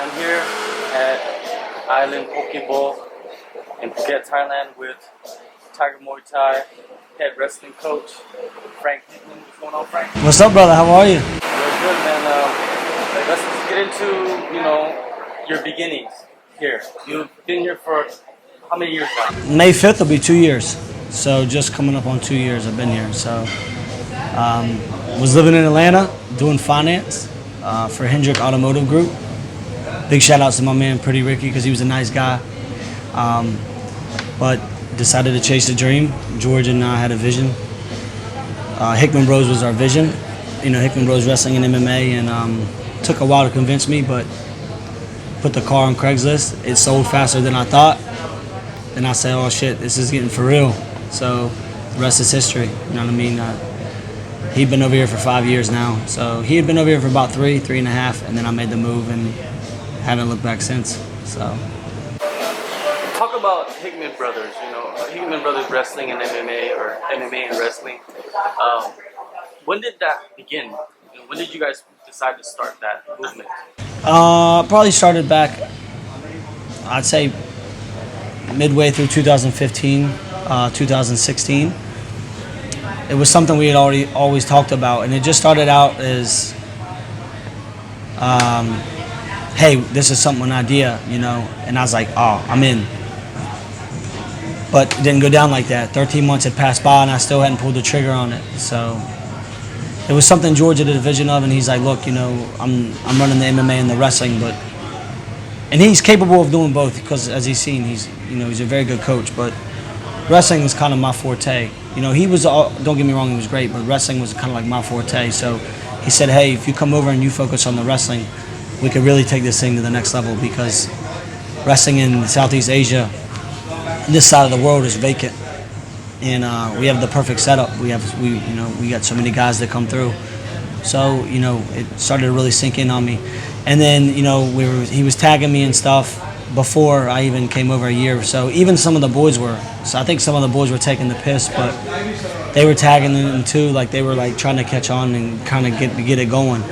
I'm here at Island Poke Bowl in Phuket, Thailand with Tiger Muay Thai head wrestling coach Frank Hickman. What's going on, Frank? What's up, brother? How are you? Very good, man. Let's get into, your beginnings here. You've been here for how many years now? May 5th will be 2 years. So just coming up on 2 years I've been here. So was living in Atlanta doing finance for Hendrick Automotive Group. Big shout outs to my man Pretty Ricky because he was a nice guy. But decided to chase the dream. George and I had a vision. Hickman Bros was our vision. Hickman Bros Wrestling and MMA, and took a while to convince me, but put the car on Craigslist. It sold faster than I thought. And I said, oh shit, this is getting for real. So the rest is history, you know what I mean? He'd been over here for 5 years now. So he had been over here for about three and a half, and then I made the move and haven't looked back since, so. Talk about Hickman Brothers, Hickman Brothers Wrestling and MMA, or MMA and wrestling. When did that begin? When did you guys decide to start that movement? Probably started back, I'd say, midway through 2015, 2016. It was something we had always talked about, and it just started out as, hey, this is something, an idea, and I was like, oh, I'm in. But it didn't go down like that. 13 months had passed by, and I still hadn't pulled the trigger on it. So it was something George had a vision of, and he's like, look, I'm running the MMA and the wrestling, and he's capable of doing both because, as he's seen, he's a very good coach. But wrestling is kind of my forte. He was, don't get me wrong, he was great, but wrestling was kind of like my forte. So he said, hey, if you come over and you focus on the wrestling, we could really take this thing to the next level, because wrestling in Southeast Asia, this side of the world, is vacant, and we have the perfect setup. We got so many guys that come through. So it started to really sink in on me. And then, he was tagging me and stuff before I even came over a year or so. Even some of the boys were. So I think some of the boys were taking the piss, but they were tagging them too. Like they were trying to catch on and kind of get it going.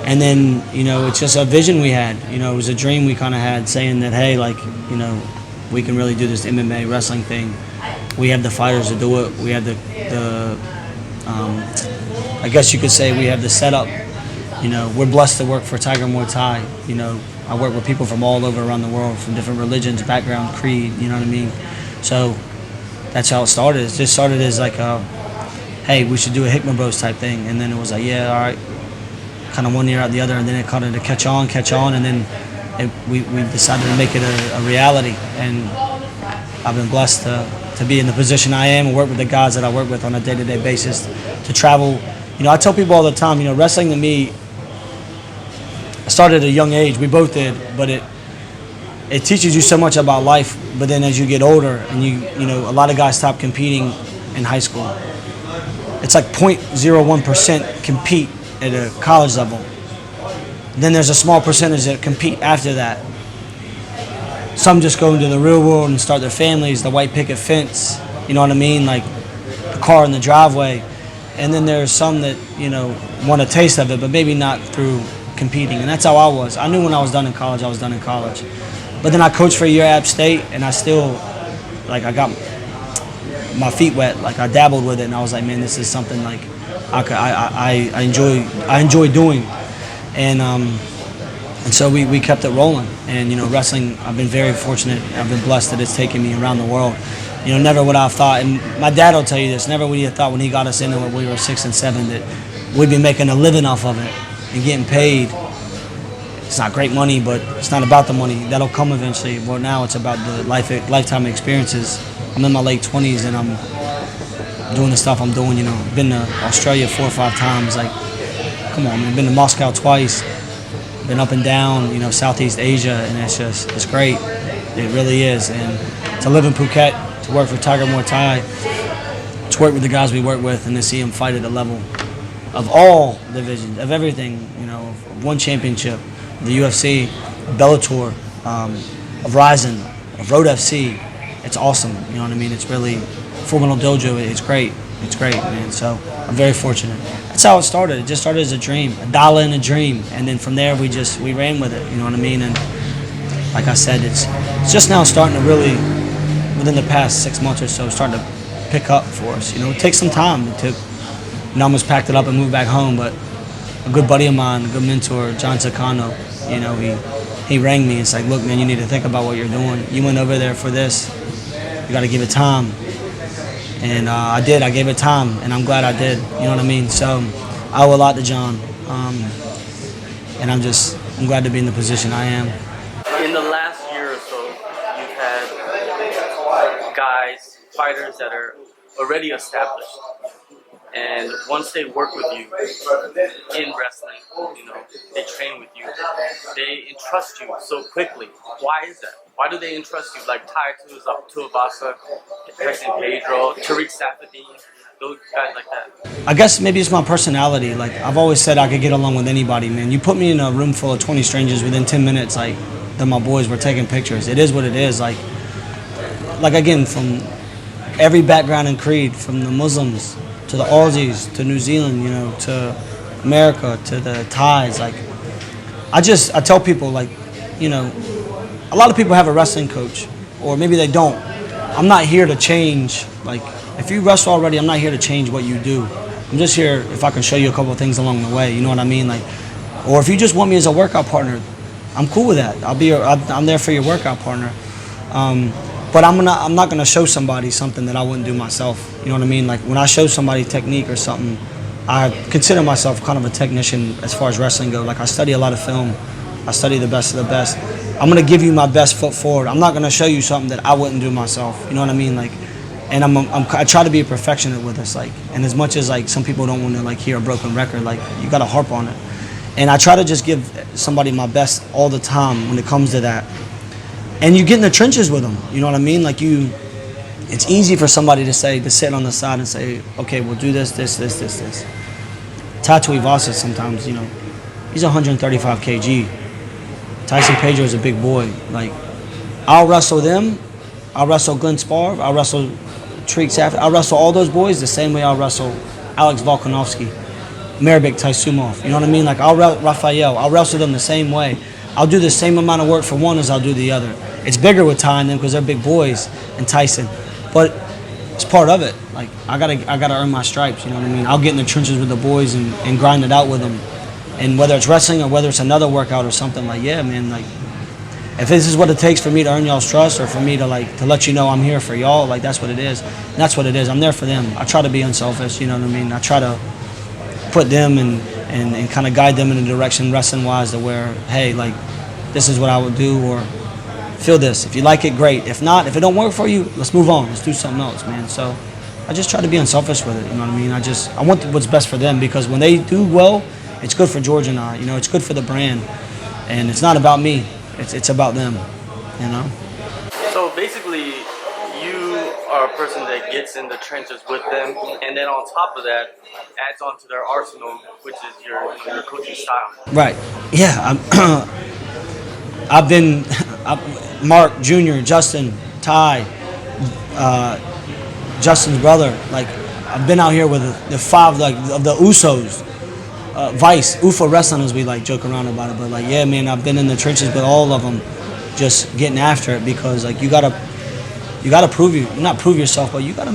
And then, it's just a vision we had. It was a dream we kind of had, saying that, hey, we can really do this MMA wrestling thing. We have the fighters to do it. We have I guess you could say we have the setup. We're blessed to work for Tiger Muay Thai. I work with people from all over around the world, from different religions, background, creed, you know what I mean? So that's how it started. It just started as hey, we should do a Hickman Bros type thing. And then it was like, yeah, all right. Kind of one year out the other, and then it kind of to catch on, and then we decided to make it a reality. And I've been blessed to be in the position I am and work with the guys that I work with on a day-to-day basis, to travel. I tell people all the time, wrestling to me, I started at a young age. We both did, but it teaches you so much about life. But then as you get older, and a lot of guys stop competing in high school. It's like 0.01% compete at a college level. Then there's a small percentage that compete after that. Some just go into the real world and start their families, the white picket fence, you know what I mean? Like the car in the driveway. And then there's some that, want a taste of it, but maybe not through competing. And that's how I was. I knew when I was done in college, I was done in college. But then I coached for a year at App State, and I still, I got my feet wet. I dabbled with it, and I was like, man, this is something I enjoy doing. And so we kept it rolling. And wrestling, I've been very fortunate. I've been blessed that it's taken me around the world. Never would I have thought, and my dad will tell you this, never would he have thought when he got us into it when we were 6 and 7 that we'd be making a living off of it and getting paid. It's not great money, but it's not about the money. That'll come eventually. Well, now it's about the lifetime experiences. I'm in my late 20s, and I'm doing the stuff I'm doing. Been to Australia 4 or 5 times. Come on, man. Been to Moscow twice. Been up and down, Southeast Asia, and it's great. It really is. And to live in Phuket, to work for Tiger Muay Thai, to work with the guys we work with, and to see them fight at the level of all divisions, of everything, of one championship, the UFC, Bellator, of Ryzen, of Road FC. It's awesome, you know what I mean? It's really, Full Metal Dojo, it's great. It's great, man. So I'm very fortunate. That's how it started. It just started as a dream, a dollar in a dream, and then from there we ran with it. You know what I mean? And like I said, it's just now starting to really, within the past 6 months or so, starting to pick up for us. You know, it takes some time. It took, almost packed it up and moved back home, but a good buddy of mine, a good mentor, John Takano, you know, he rang me. It's like, look, man, you need to think about what you're doing. You went over there for this. You got to give it time. And I did. I gave it time, and I'm glad I did. You know what I mean? So I owe a lot to John, and I'm glad to be in the position I am. In the last year or so, you've had guys, fighters that are already established. And once they work with you in wrestling, you know, they train with you, they entrust you so quickly. Why is that? Why do they entrust you? Like Tai Tuivasa, Tyson Pedro, Tariq Safadine, those guys like that. I guess maybe it's my personality. Like, I've always said I could get along with anybody, man. You put me in a room full of 20 strangers within 10 minutes, like, they're my boys, we're taking pictures. It is what it is. Like again, from every background and creed, from the Muslims to the Aussies, to New Zealand, you know, to America, to the Thais. Like, I tell people, like, you know, a lot of people have a wrestling coach, or maybe they don't. I'm not here to change. Like, if you wrestle already, I'm not here to change what you do. I'm just here if I can show you a couple of things along the way. You know what I mean? Like, or if you just want me as a workout partner, I'm cool with that. I'm there for your workout partner. But I'm not gonna show somebody something that I wouldn't do myself. You know what I mean? Like, when I show somebody technique or something, I consider myself kind of a technician as far as wrestling goes. Like, I study a lot of film. I study the best of the best. I'm gonna give you my best foot forward. I'm not gonna show you something that I wouldn't do myself. You know what I mean? Like, and I try to be a perfectionist with this. Like, and as much as like some people don't want to like hear a broken record, like, you gotta harp on it. And I try to just give somebody my best all the time when it comes to that. And you get in the trenches with them. You know what I mean? Like, it's easy for somebody to sit on the side and say, okay, we'll do this. Tai Tuivasa sometimes, you know, he's 135 kg. Tyson Pedro is a big boy. Like, I'll wrestle them. I'll wrestle Glenn Sparv. I'll wrestle Tariq Safadine. I'll wrestle all those boys the same way I'll wrestle Alex Volkanovski, Marbek Taisumov. You know what I mean? Like, Rafael. I'll wrestle them the same way. I'll do the same amount of work for one as I'll do the other. It's bigger with Ty and them because they're big boys, and Tyson. But it's part of it. Like, I gotta earn my stripes, you know what I mean? I'll get in the trenches with the boys and grind it out with them. And whether it's wrestling or whether it's another workout or something, like, yeah, man, like, if this is what it takes for me to earn y'all's trust, or for me to let you know I'm here for y'all, like, that's what it is. And that's what it is. I'm there for them. I try to be unselfish, you know what I mean? I try to put them and kind of guide them in a direction wrestling-wise to where, hey, like, this is what I would do, or feel this. If you like it, great. If not, if it don't work for you, let's move on. Let's do something else, man. So I just try to be unselfish with it, you know what I mean? I want what's best for them, because when they do well, it's good for George and I. You know, it's good for the brand. And it's not about me. It's about them, you know? So basically, you are a person that gets in the trenches with them, and then on top of that, adds on to their arsenal, which is your coaching style. Right. Yeah. I've been Mark Jr., Justin, Ty, Justin's brother. Like, I've been out here with the five, like, of the Usos. Vice, UFO wrestling, as we like joke around about it, but like, yeah, man, I've been in the trenches with all of them, just getting after it, because like, you gotta not prove yourself, but you gotta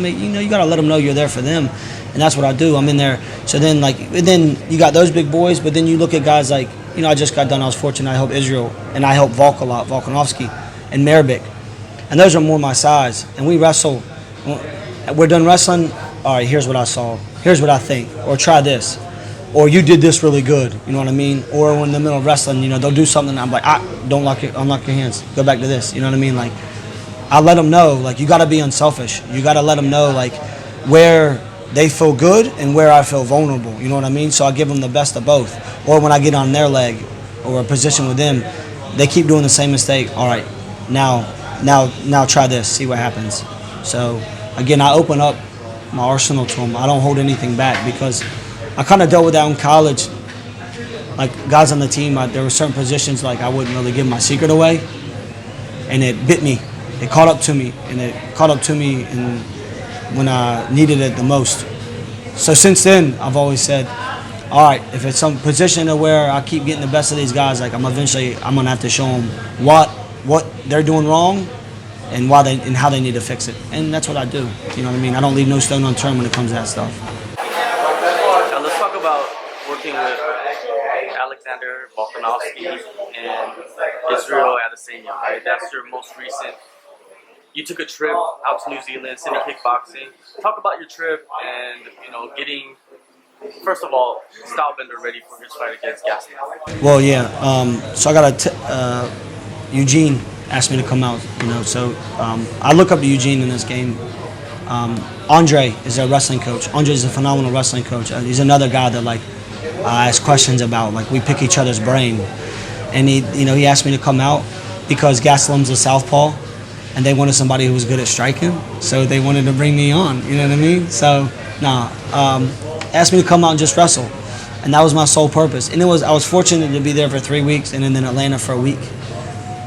let them know you're there for them, and that's what I do. I'm in there. So then, like, then you got those big boys, but then you look at guys like, you know, I just got done. I was fortunate. I helped Israel, and I helped Volk a lot, Volkanovski, and Marbek, and those are more my size. And we wrestle. We're done wrestling. All right, here's what I saw. Here's what I think. Or try this. Or you did this really good, you know what I mean? Or when in the middle of wrestling, you know, they'll do something, I'm like, don't unlock your hands. Go back to this, you know what I mean? Like, I let them know, like, you got to be unselfish. You got to let them know, like, where they feel good and where I feel vulnerable, you know what I mean? So I give them the best of both. Or when I get on their leg or a position with them, they keep doing the same mistake. All right, now try this, see what happens. So, again, I open up my arsenal to them. I don't hold anything back, because I kind of dealt with that in college. Like, guys on the team, there were certain positions, like, I wouldn't really give my secret away, and it bit me. It caught up to me, and when I needed it the most. So since then, I've always said, all right, if it's some position to where I keep getting the best of these guys, like I'm gonna have to show them what they're doing wrong and why they and how they need to fix it, and that's what I do. You know what I mean? I don't leave no stone unturned when it comes to that stuff. Now let's talk about working with Alexander Volkanovski and Israel Adesanya. Right, that's your most recent. You took a trip out to New Zealand, City Kickboxing. Talk about your trip and getting, first of all, Stylebender ready for his fight against Gaston. Well, yeah. So I got Eugene asked me to come out. So I look up to Eugene in this game. Andre is a wrestling coach. Andre is a phenomenal wrestling coach. He's another guy that I ask questions about. Like we pick each other's brain, and he asked me to come out because Gaslam's a southpaw. And they wanted somebody who was good at striking, so they wanted to bring me on. You know what I mean? So, asked me to come out and just wrestle, and that was my sole purpose. And I was fortunate to be there for 3 weeks, and then in Atlanta for a week.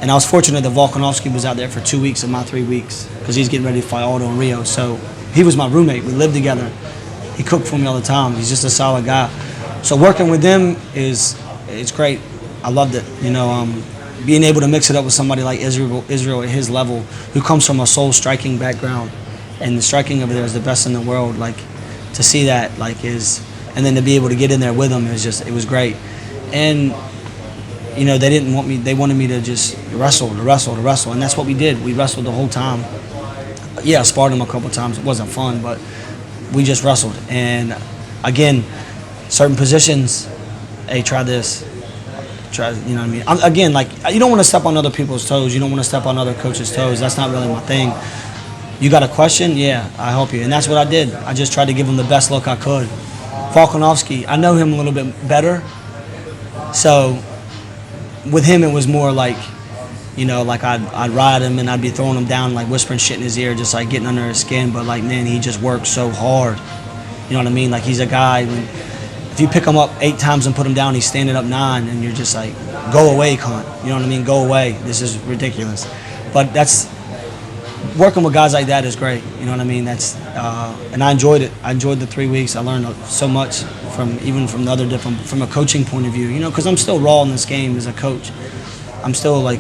And I was fortunate that Volkanovski was out there for 2 weeks of my 3 weeks because he's getting ready to fight Aldo in Rio. So he was my roommate. We lived together. He cooked for me all the time. He's just a solid guy. So working with them it's great. I loved it. Being able to mix it up with somebody like Israel at his level, who comes from a soul striking background, and the striking over there is the best in the world. Like to see that, and then to be able to get in there with him it was great. And they didn't want me. They wanted me to just wrestle, and that's what we did. We wrestled the whole time. Yeah, I sparred him a couple times. It wasn't fun, but we just wrestled. And again, certain positions. Hey, try this. You know what I mean? Again, you don't want to step on other people's toes. You don't want to step on other coaches' toes. That's not really my thing. You got a question? Yeah, I'll help you. And that's what I did. I just tried to give him the best look I could. Volkanovski, I know him a little bit better. So with him, it was more I'd ride him and I'd be throwing him down, whispering shit in his ear, just getting under his skin. But man, he just works so hard. You know what I mean? He's a guy. If you pick him up 8 times and put him down, he's standing up 9, and you're just go away, cunt. You know what I mean? Go away. This is ridiculous. But working with guys like that is great. You know what I mean? And I enjoyed it. I enjoyed the 3 weeks. I learned so much from a coaching point of view. Because I'm still raw in this game as a coach. I'm still a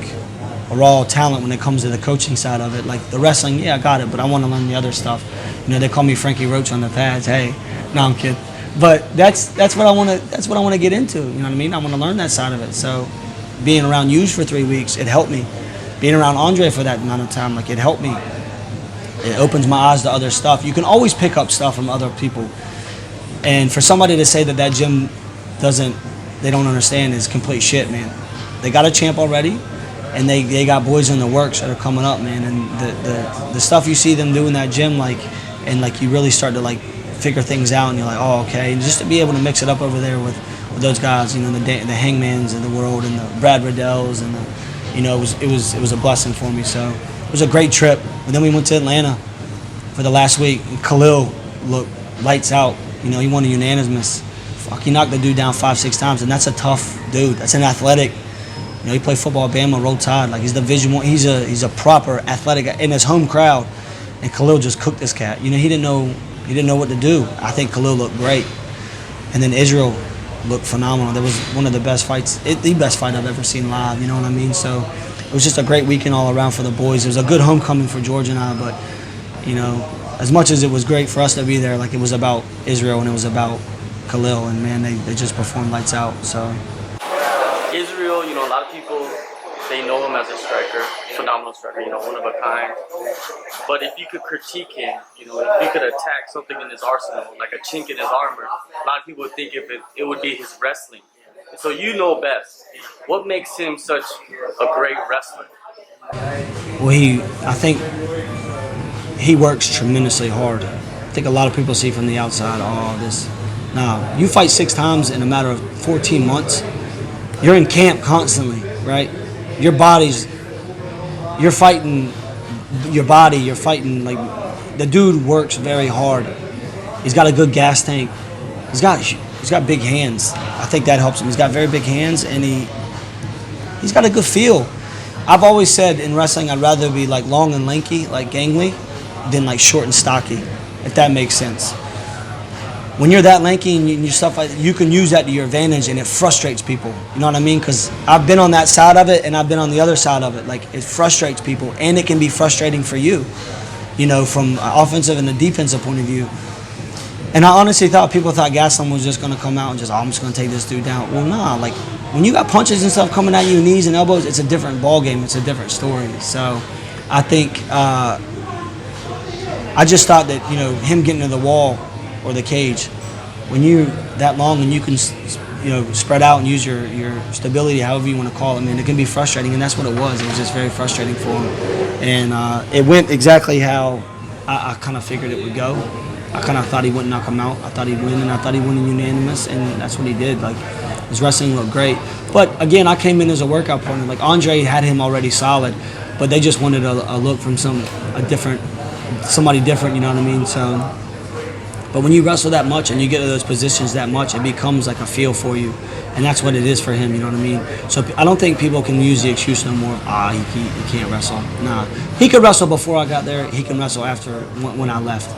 raw talent when it comes to the coaching side of it. The wrestling, yeah, I got it, but I want to learn the other stuff. They call me Frankie Roach on the pads. Hey, no, I'm kidding. But that's what I want to. That's what I want to get into. You know what I mean? I want to learn that side of it. So, being around Hughes for 3 weeks, it helped me. Being around Andre for that amount of time, it helped me. It opens my eyes to other stuff. You can always pick up stuff from other people. And for somebody to say that gym they don't understand is complete shit, man. They got a champ already, and they got boys in the works that are coming up, man. And the stuff you see them do in that gym, you really start to figure things out, and you're oh, okay. And just to be able to mix it up over there with those guys, the Hangmans of the world and the Brad Riddells, and it was a blessing for me. So it was a great trip. And then we went to Atlanta for the last week, and Khal looked lights out. He won a unanimous. He knocked the dude down 5-6 times, and that's a tough dude. That's an athletic. He played football at Bama, Roll Tide. He's Division I. He's a proper athletic in his home crowd. And Khal just cooked this cat. He didn't know what to do. I think Khal looked great. And then Israel looked phenomenal. That was one of the best fights, the best fight I've ever seen live, you know what I mean? So it was just a great weekend all around for the boys. It was a good homecoming for George and I, but, as much as it was great for us to be there, it was about Israel and it was about Khal, and man, they just performed lights out, so. Israel, a lot of people, they know him as a striker, phenomenal striker, one of a kind. But if you could critique him, if you could attack something in his arsenal, like a chink in his armor, a lot of people would think it would be his wrestling. So you know best. What makes him such a great wrestler? Well, I think he works tremendously hard. I think a lot of people see from the outside, this. Nah, you fight 6 times in a matter of 14 months. You're in camp constantly, right? You're fighting your body. You're fighting, the dude works very hard. He's got a good gas tank. He's got big hands. I think that helps him. He's got very big hands, and he's got a good feel. I've always said in wrestling, I'd rather be long and lanky, gangly, than short and stocky, if that makes sense. when you're that lanky and you stuff like that, you can use that to your advantage, and it frustrates people. You know what I mean? Because I've been on that side of it, and I've been on the other side of it. Like, it frustrates people, and it can be frustrating for you, you know, from an offensive and a defensive point of view. And I honestly thought people thought Gastelum was just going to come out and just, I'm just going to take this dude down. Well, nah, like, when you got punches and stuff coming at you, knees and elbows, it's a different ball game. It's a different story. So I think I just thought that, you know, him getting to the wall or the cage, when you're that long and you can, you know, spread out and use your stability, however you want to call it, man, it can be frustrating, and that's what it was. It was just very frustrating for him. And it went exactly how I kind of figured it would go. I kind of thought he wouldn't knock him out. I thought he'd win, and I thought he'd win in unanimous, and that's what he did. Like, his wrestling looked great. But, again, I came in as a workout partner. Like, Andre had him already solid, but they just wanted a look from somebody different, you know what I mean? So, but when you wrestle that much and you get to those positions that much, it becomes like a feel for you. And that's what it is for him, you know what I mean? So I don't think people can use the excuse no more, he can't wrestle. Nah. He could wrestle before I got there. He can wrestle after when I left.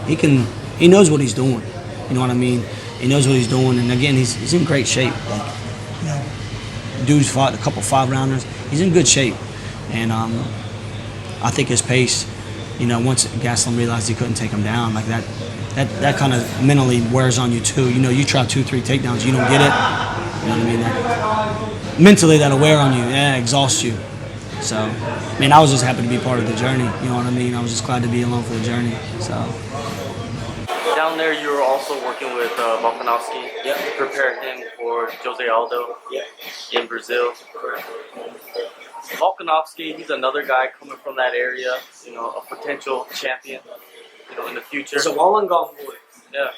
He knows what he's doing. You know what I mean? He knows what he's doing. And again, he's in great shape. Like, you know, dude's fought a couple 5-rounders. He's in good shape. And I think his pace, you know, once Gastelum realized he couldn't take him down, like that kind of mentally wears on you too. You know, you try 2-3 takedowns, you don't get it. You know what I mean? Mentally, that'll wear on you. Yeah, exhaust you. So, man, I was just happy to be part of the journey. You know what I mean? I was just glad to be along for the journey. So. Down there, you were also working with Volkanovski. Yeah. To prepare him for Jose Aldo. Yeah. In Brazil. Volkanovski, he's another guy coming from that area. You know, a potential champion. You know, in the future. It's a long gone boy. Yeah.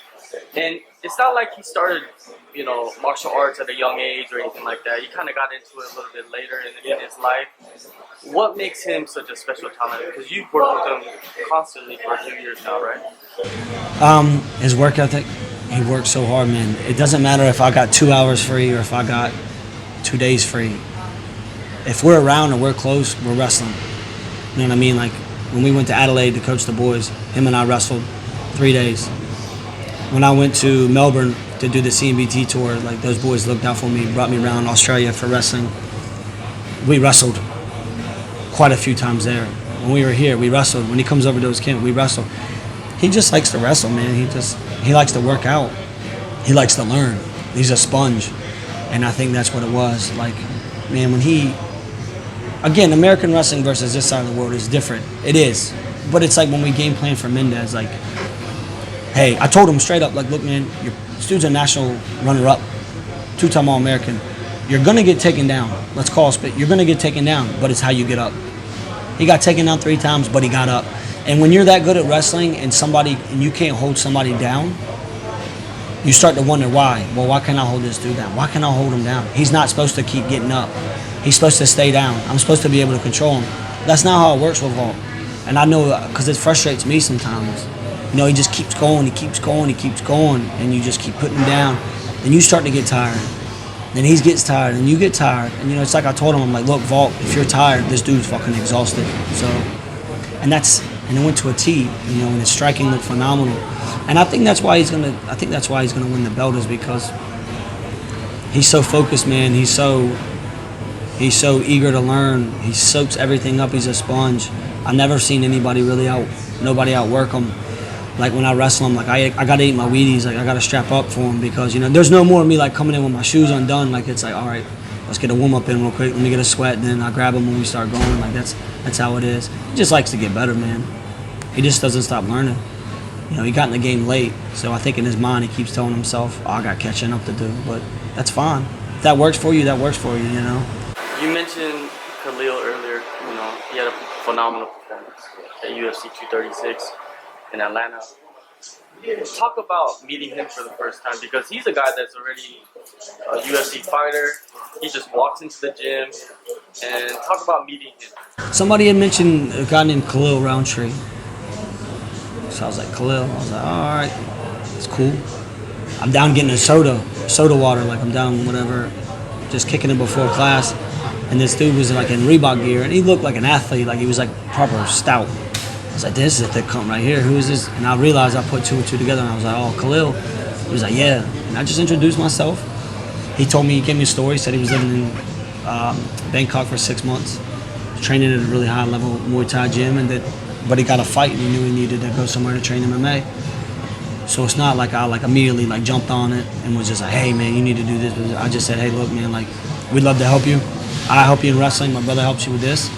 And it's not like he started, you know, martial arts at a young age or anything like that. He kind of got into it a little bit later in his life. What makes him such a special talent? Because you've worked with him constantly for a few years now, right? His work ethic. He works so hard, man. It doesn't matter if I got 2 hours free or if I got 2 days free. If we're around or we're close, we're wrestling. You know what I mean? Like, when we went to Adelaide to coach the boys, him and I wrestled 3 days. When I went to Melbourne to do the CMBT tour, like, those boys looked out for me, brought me around Australia for wrestling. We wrestled quite a few times there. When we were here, we wrestled. When he comes over to his camp, we wrestle. He just likes to wrestle, man. He likes to work out. He likes to learn. He's a sponge. And I think that's what it was. Like, man, when again, American wrestling versus this side of the world is different. It is. But it's like when we game plan for Mendez, like, hey, I told him straight up, like, look, man, this dude's a national runner-up, 2-time All-American. You're going to get taken down. Let's call a spit. You're going to get taken down, but it's how you get up. He got taken down 3 times, but he got up. And when you're that good at wrestling and you can't hold somebody down, you start to wonder why. Well, why can't I hold this dude down? Why can't I hold him down? He's not supposed to keep getting up. He's supposed to stay down. I'm supposed to be able to control him. That's not how it works with Volk. And I know, because it frustrates me sometimes. You know, he just keeps going, he keeps going, and you just keep putting him down. And you start to get tired. Then he gets tired, and you get tired. And, you know, it's like I told him, I'm like, look, Volk, if you're tired, this dude's fucking exhausted. So, and it went to a T, you know, and his striking looked phenomenal. And I think that's why he's gonna win the belt, is because he's so focused, man. He's so eager to learn. He soaks everything up. He's a sponge. I've never seen nobody outwork him. Like, when I wrestle him, like, I gotta eat my Wheaties. Like, I gotta strap up for him, because, you know, there's no more of me, like, coming in with my shoes undone. Like, it's like, all right, let's get a warm up in real quick. Let me get a sweat, and then I grab him when we start going. Like, that's how it is. He just likes to get better, man. He just doesn't stop learning. You know, he got in the game late, so I think in his mind he keeps telling himself, I got catching up to do. But that's fine. If that works for you, that works for you, you know. You mentioned Khalil earlier. You know, he had a phenomenal performance at UFC 236 in Atlanta. Talk about meeting him for the first time, because he's a guy that's already a UFC fighter. He just walks into the gym, and talk about meeting him. Somebody had mentioned a guy named Khalil Rountree. So I was like, Khalil? I was like, all right, it's cool. I'm down getting a soda water, like I'm down whatever, just kicking it before class. And this dude was like in Reebok gear, and he looked like an athlete, like he was like proper stout. I was like, this is a thick cunt right here. Who is this? And I realized I put 2 and 2 together, and I was like, oh, Khalil. He was like, yeah. And I just introduced myself. He told me, he gave me a story. He said he was living in Bangkok for 6 months, training at a really high level Muay Thai gym, but he got a fight and he knew he needed to go somewhere to train MMA. So it's not like I immediately jumped on it and was just like, hey man, you need to do this. I just said, hey look man, we'd love to help you. I help you in wrestling, my brother helps you with this.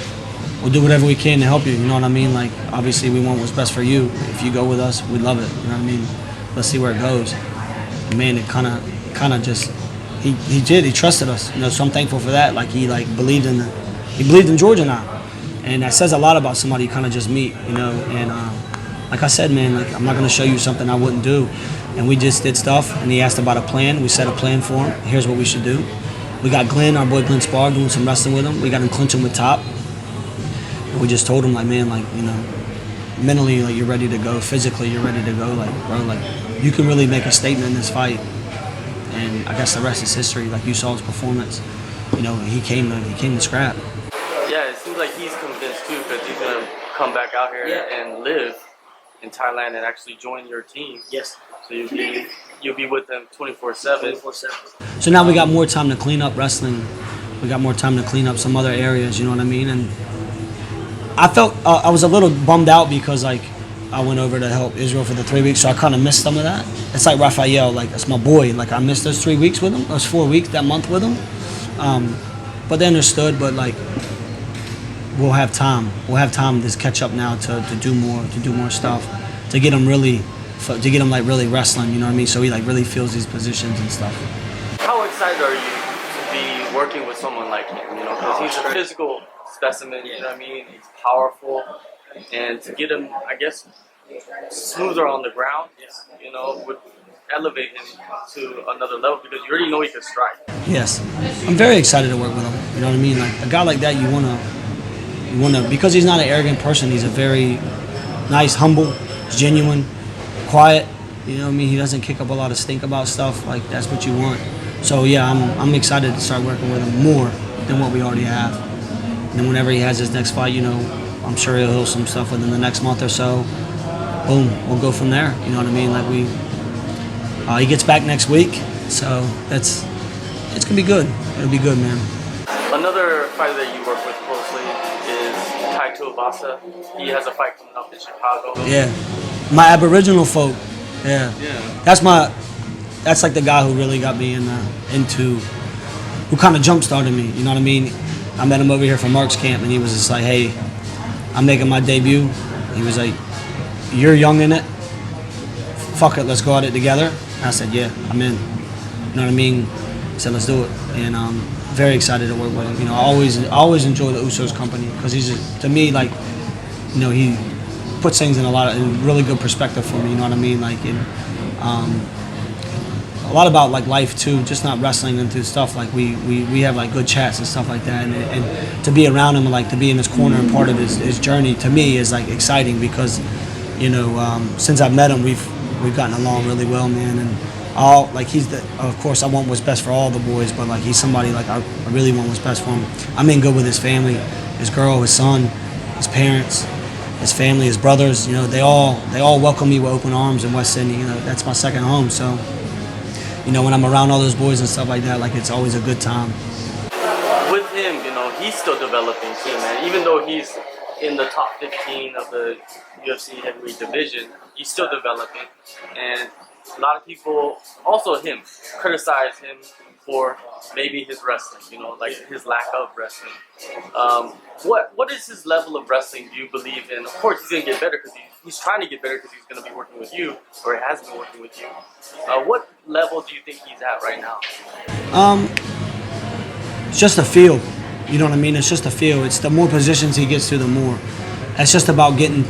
We'll do whatever we can to help you, you know what I mean? Obviously we want what's best for you. If you go with us, we'd love it, you know what I mean? Let's see where it goes. And man, it kind of just, he trusted us, you know, so I'm thankful for that. He believed in Georgia now. And that says a lot about somebody you kind of just meet, you know, and like I said, man, I'm not going to show you something I wouldn't do. And we just did stuff, and he asked about a plan. We set a plan for him. Here's what we should do. We got Glenn, our boy Glenn Spar, doing some wrestling with him. We got him clinching with Top. And we just told him, man, you know, mentally, you're ready to go. Physically, you're ready to go. Bro, you can really make a statement in this fight. And I guess the rest is history. You saw his performance. You know, he came to scrap. Yeah, it seems like he's convinced too, because he's going to come back out here and live in Thailand and actually join your team. Yes. So you'll be with them 24/7. So now we got more time to clean up wrestling. We got more time to clean up some other areas, you know what I mean? And I felt, I was a little bummed out because I went over to help Israel for the 3 weeks, so I kind of missed some of that. It's like Raphael, that's my boy. I missed those 3 weeks with him, those 4 weeks, that month with him. But they understood, but we'll have time. We'll have time to catch up now to do more stuff, to get him really wrestling. You know what I mean? So he really feels these positions and stuff. How excited are you to be working with someone like him? You know, because he's a physical specimen. You know what I mean? He's powerful, and to get him, I guess, smoother on the ground, you know, would elevate him to another level because you already know he can strike. Yes, I'm very excited to work with him. You know what I mean? A guy like that, you wanna, because he's not an arrogant person. He's a very nice, humble, genuine, quiet. You know what I mean? He doesn't kick up a lot of stink about stuff. That's what you want. So yeah, I'm excited to start working with him more than what we already have. And then whenever he has his next fight, you know, I'm sure he'll heal some stuff within the next month or so. Boom, we'll go from there. You know what I mean? He gets back next week, so it's gonna be good. It'll be good, man. Another fighter that you work with closely is Tai Tuivasa. He has a fight coming up in Chicago. Yeah, my Aboriginal folk. Yeah. That's the guy who really got me who kind of jump started me. You know what I mean? I met him over here from Mark's camp, and he was just like, hey, I'm making my debut. He was like, you're young in it. Fuck it, let's go at it together. And I said, yeah, I'm in. You know what I mean? I said, let's do it. And I'm very excited to work with him. You know, I always enjoy the Usos company because he's, to me, you know, he puts things in in really good perspective for me. You know what I mean? A lot about life too, just not wrestling into stuff. We have good chats and stuff like that, and to be around him and to be in his corner and part of his journey to me is exciting because, you know, since I've met him, we've gotten along really well, man. And of course I want what's best for all the boys, but he's somebody I really want what's best for him. I'm in good with his family, his girl, his son, his parents, his family, his brothers. You know, they all welcome me with open arms in West Sydney. You know, that's my second home. So, you know, when I'm around all those boys and stuff like that, it's always a good time. With him, you know, he's still developing too, man. Even though he's in the top 15 of the UFC heavyweight division, he's still developing. And a lot of people, also him, criticize him for maybe his wrestling, you know, his lack of wrestling. What is his level of wrestling, do you believe in? Of course, he's going to get better because he's trying to get better because he's going to be working with you, or he has been working with you. What level do you think he's at right now? It's just a feel. You know what I mean? It's just a feel. It's the more positions he gets to, the more. It's just about getting,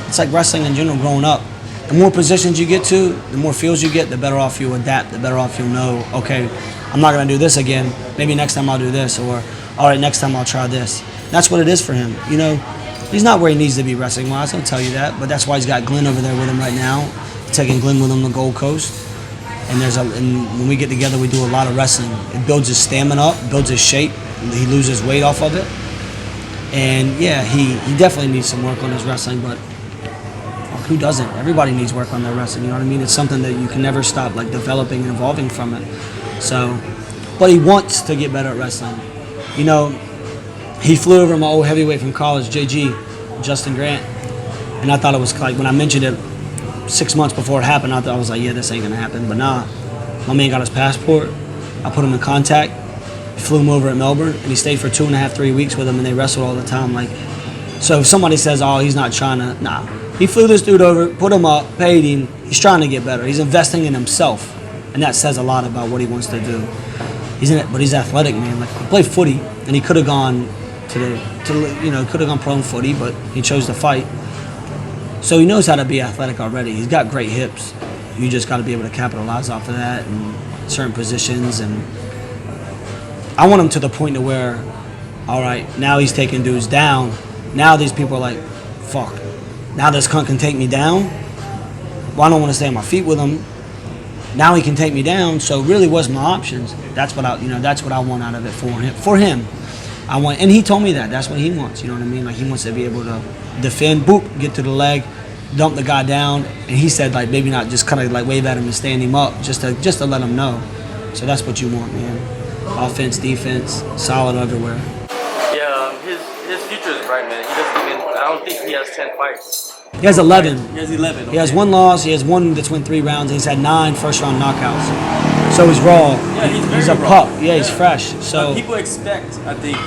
it's like wrestling in general growing up. The more positions you get to, the more feels you get, the better off you adapt, the better off you'll know, okay, I'm not going to do this again. Maybe next time I'll do this, or all right, next time I'll try this. That's what it is for him. You know, he's not where he needs to be wrestling-wise, I'll tell you that, but that's why he's got Glenn over there with him right now, taking Glenn with him to Gold Coast. And when we get together, we do a lot of wrestling. It builds his stamina up, builds his shape. He loses weight off of it. And yeah, he definitely needs some work on his wrestling, but who doesn't? Everybody needs work on their wrestling, you know what I mean? It's something that you can never stop, like, developing and evolving from it. So, but he wants to get better at wrestling. You know, he flew over my old heavyweight from college, JG, Justin Grant, and I thought it was like, when I mentioned it 6 months before it happened, I was like, yeah, this ain't gonna happen. But nah, my man got his passport. I put him in contact, flew him over at Melbourne, and he stayed for 2.5, 3 weeks with him, and they wrestled all the time. Like, so if somebody says, oh, he's not trying to, nah. He flew this dude over, put him up, paid him. He's trying to get better. He's investing in himself, and that says a lot about what he wants to do. But he's athletic, man. Like, he played footy, and he could have gone could have gone pro in footy, but he chose to fight. So he knows how to be athletic already. He's got great hips. You just got to be able to capitalize off of that in certain positions. And I want him to the point to where, all right, now he's taking dudes down. Now these people are like, fuck. Now this cunt can take me down. Well, I don't want to stay on my feet with him. Now he can take me down. So really, what's my options? That's what I want out of it for him. For him, I want, and he told me that. That's what he wants. You know what I mean? Like, he wants to be able to defend, boop, get to the leg, dump the guy down, and he said, like, maybe not just kind of like wave at him and stand him up, just to let him know. So that's what you want, man. Offense, defense, solid everywhere. Yeah, his future is bright, man. He doesn't even. I don't think he has 10 fights. He has 11. He has 11. Okay. He has 1 loss. He has 1 that's went 3 rounds. And he's had 9 first-round knockouts. So he's raw. Yeah, he's a pup. Yeah, he's fresh. So but people expect, I think,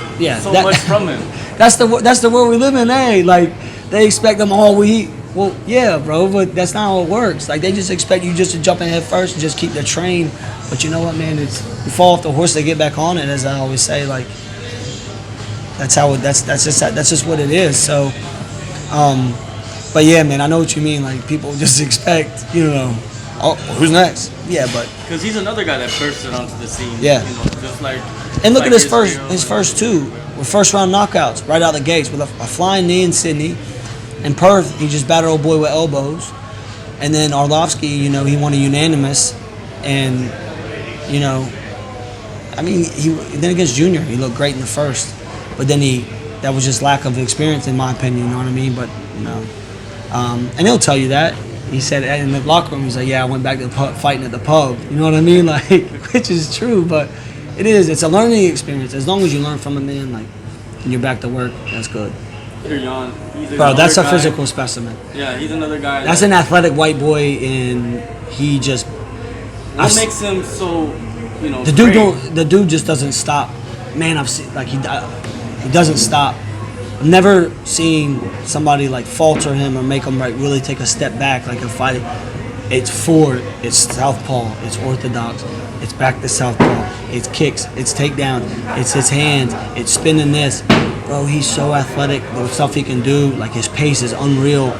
so much from him. That's the world we live in, eh? Like, they expect them all we. Well, yeah, bro, but that's not how it works. Like, they just expect you just to jump in head first and just keep the train. But you know what, man? It's, you fall off the horse, they get back on it, as I always say. Like, that's just what it is. So, but yeah, man, I know what you mean. Like, people just expect, oh, who's next? Yeah, but because he's another guy that bursted onto the scene. Yeah, just like. And look like at his first 2 were first-round knockouts right out the gates with a flying knee in Sydney. In Perth, he just battered old boy with elbows. And then Arlovsky, he won a unanimous. And, I mean, then against Junior, he looked great in the first. But then that was just lack of experience, in my opinion, you know what I mean? But, and he'll tell you that. He said in the locker room, he's like, yeah, I went back to the pub, fighting at the pub. You know what I mean? Like, which is true, but it's a learning experience. As long as you learn from a man, like, and you're back to work, that's good. Hyon, bro, that's a physical specimen. Yeah, he's another guy. That's an athletic white boy, and he just. What makes him so, The dude just doesn't stop. Man, I've seen he doesn't stop. I've never seen somebody like falter him or make him really take a step back like a fight. It's forward, it's southpaw, it's orthodox, it's back to southpaw, it's kicks, it's takedown, it's his hands, it's spinning this. Bro, he's so athletic. The stuff he can do, like his pace is unreal,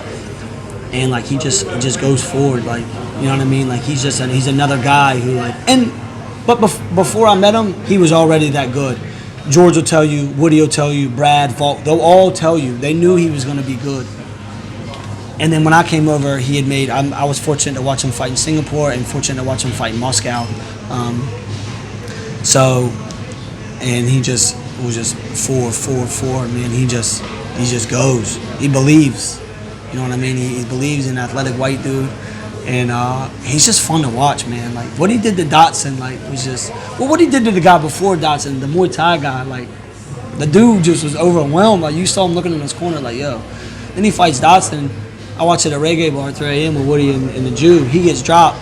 and like he just goes forward, like, you know what I mean? Like he's another guy who but before I met him, he was already that good. George will tell you, Woody will tell you, Brad, Volk, they'll all tell you. They knew he was going to be good. And then when I came over, he had made. I was fortunate to watch him fight in Singapore and fortunate to watch him fight in Moscow. And he just was just 4, man. He just goes. He believes. You know what I mean? He believes in athletic white dude, and he's just fun to watch, man. Like what he did to Dotson, was just what he did to the guy before Dotson, the Muay Thai guy. Like the dude just was overwhelmed. Like you saw him looking in his corner, like yo. Then he fights Dotson. I watched it at Reggae Bar at 3 a.m. with Woody and the Jew. He gets dropped.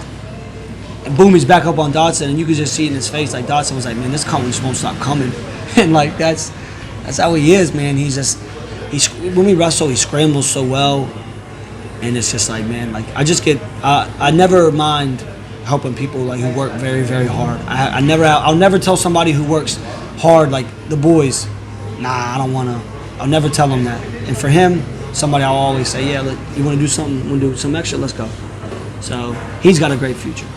And boom, he's back up on Dotson, and you could just see it in his face. Like Dotson was like, man, this cunt just won't stop coming. And like that's how he is, man. When we wrestle, he scrambles so well, and it's just like, man, like I never mind helping people like who work very, very hard. I'll never tell somebody who works hard like the boys, nah, I don't wanna. I'll never tell them that. And for him, somebody I'll always say, yeah, you want to do something, want to do some extra, let's go. So he's got a great future.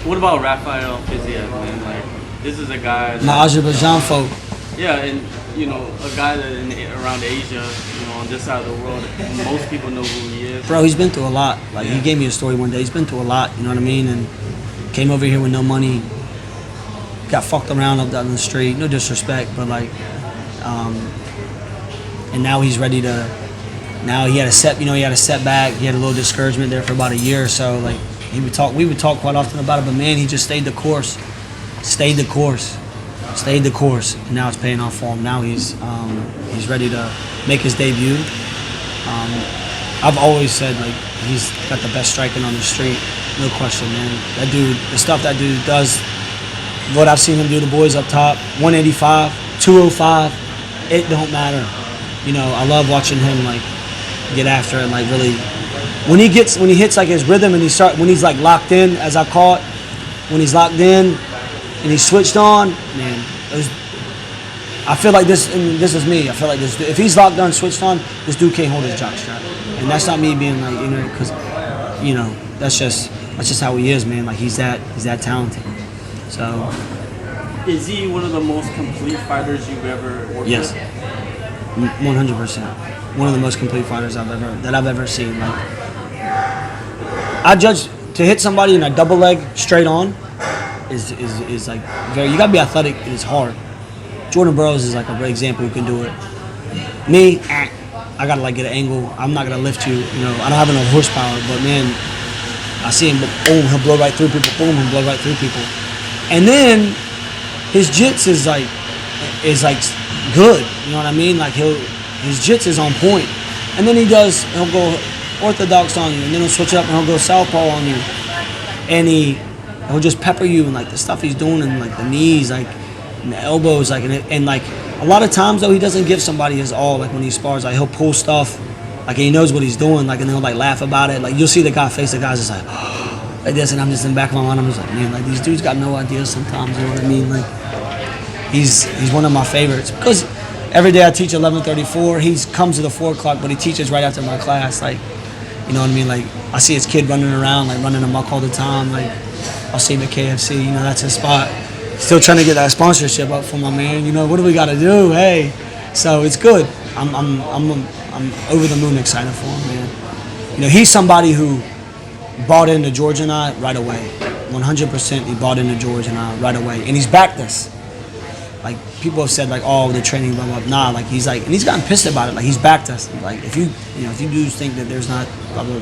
What about Rafael Fiziev, man? Like this is a guy. My Azerbaijan folk. Yeah, and a guy that around Asia, on this side of the world, most people know who he is. Bro, he's been through a lot. Like he gave me a story one day. He's been through a lot. You know what I mean? And came over here with no money. Got fucked around up down the street. No disrespect, but like, and now he's ready to Now he had a setback. He had a little discouragement there for about a year or so. Like we would talk quite often about it, but man, he just stayed the course, and now it's paying off for him. Now he's ready to make his debut. I've always said like he's got the best striking on the street, no question, man. That dude, the stuff that dude does, what I've seen him do, the boys up top, 185, 205, it don't matter. You know, I love watching him like get after it, like really. When he hits like his rhythm and when he's like locked in, as I call it, when he's locked in and he's switched on, man, I feel like this, and this is me. I feel like this. If he's locked on, switched on, this dude can't hold his jock strap, and that's not me being like, you know, because, you know, that's just how he is, man. Like he's that talented. So. Is he one of the most complete fighters you've ever worked Yes. with? 100%. One of the most complete fighters I've ever seen. Like, I judge to hit somebody in a double leg straight on is like very. You gotta be athletic. It's hard. Jordan Burroughs is like a great example who can do it. Me, I gotta like get an angle. I'm not gonna lift you. You know, I don't have enough horsepower. But man, I see him. Boom, he'll blow right through people. Boom, he'll blow right through people. And then his jits is like good. You know what I mean? Like his jits is on point. And then he'll go orthodox on you, and then he'll switch it up and he'll go southpaw on you. And he'll just pepper you, and like the stuff he's doing, and like the knees, like and the elbows, like and like a lot of times though he doesn't give somebody his all. Like when he spars, like he'll pull stuff, like he knows what he's doing, like, and he'll like laugh about it. Like you'll see the guy face, the guy's just like this, and I'm just in the back of my mind, I'm just like, man, like these dudes got no idea sometimes. You know what I mean? Like he's one of my favorites because every day I teach 11:34. He comes to the 4 o'clock, but he teaches right after my class. Like, you know what I mean? Like I see his kid running around, like running amok all the time. Like I'll see him at KFC. You know, that's his spot. Still trying to get that sponsorship up for my man. You know, what do we got to do? Hey, so it's good. I'm over the moon excited for him, man. You know, he's somebody who bought into George and I right away. 100%, he bought into George and I right away, and he's backed us. Like people have said, like, oh, the training, blah blah. Nah, like he's gotten pissed about it. Like he's backed us. Like if you do think that there's not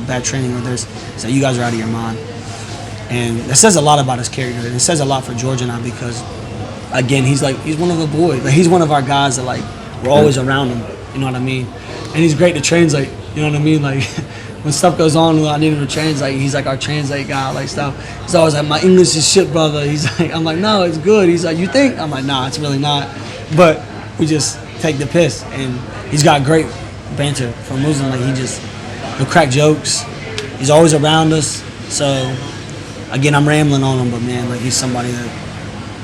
bad training or there's, so you guys are out of your mind. And that says a lot about his character, and it says a lot for George and I because, again, he's one of the boys. Like he's one of our guys that like we're always around him. You know what I mean? And he's great to translate. You know what I mean? Like when stuff goes on, I need him to translate. He's like our translate guy, like stuff. He's always like, my English is shit, brother. He's like, I'm like, no, it's good. He's like, you think? I'm like, nah, it's really not. But we just take the piss, and he's got great banter from Muslim. Like he'll crack jokes. He's always around us. So. Again, I'm rambling on him, but man, like he's somebody that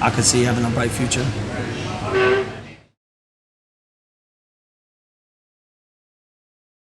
I could see having a bright future.